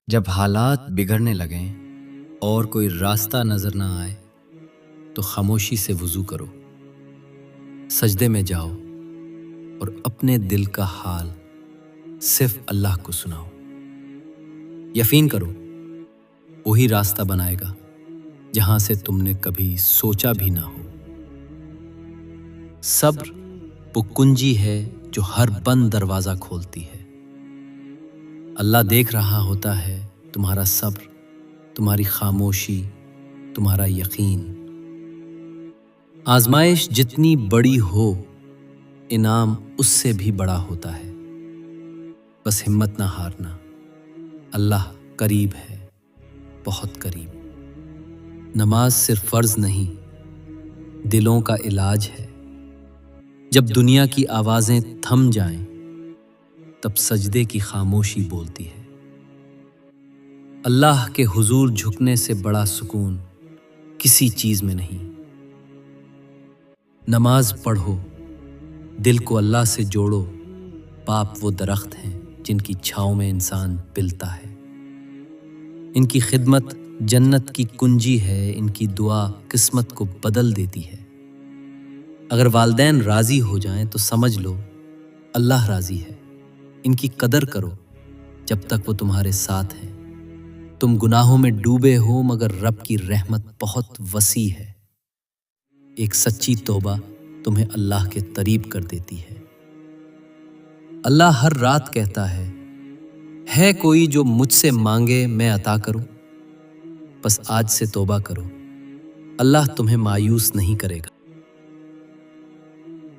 جب حالات بگڑنے لگیں اور کوئی راستہ نظر نہ آئے تو خاموشی سے وضو کرو، سجدے میں جاؤ اور اپنے دل کا حال صرف اللہ کو سناؤ۔ یقین کرو وہی راستہ بنائے گا جہاں سے تم نے کبھی سوچا بھی نہ ہو۔ صبر وہ کنجی ہے جو ہر بند دروازہ کھولتی ہے۔ اللہ دیکھ رہا ہوتا ہے تمہارا صبر، تمہاری خاموشی، تمہارا یقین۔ آزمائش جتنی بڑی ہو انعام اس سے بھی بڑا ہوتا ہے۔ بس ہمت نہ ہارنا، اللہ قریب ہے، بہت قریب۔ نماز صرف فرض نہیں، دلوں کا علاج ہے۔ جب دنیا کی آوازیں تھم جائیں تب سجدے کی خاموشی بولتی ہے۔ اللہ کے حضور جھکنے سے بڑا سکون کسی چیز میں نہیں۔ نماز پڑھو، دل کو اللہ سے جوڑو۔ باپ وہ درخت ہیں جن کی چھاؤں میں انسان پلتا ہے۔ ان کی خدمت جنت کی کنجی ہے، ان کی دعا قسمت کو بدل دیتی ہے۔ اگر والدین راضی ہو جائیں تو سمجھ لو اللہ راضی ہے۔ ان کی قدر کرو جب تک وہ تمہارے ساتھ ہیں۔ تم گناہوں میں ڈوبے ہو مگر رب کی رحمت بہت وسیع ہے۔ ایک سچی توبہ تمہیں اللہ کے قریب کر دیتی ہے۔ اللہ ہر رات کہتا ہے کوئی جو مجھ سے مانگے میں عطا کروں؟ بس آج سے توبہ کرو، اللہ تمہیں مایوس نہیں کرے گا۔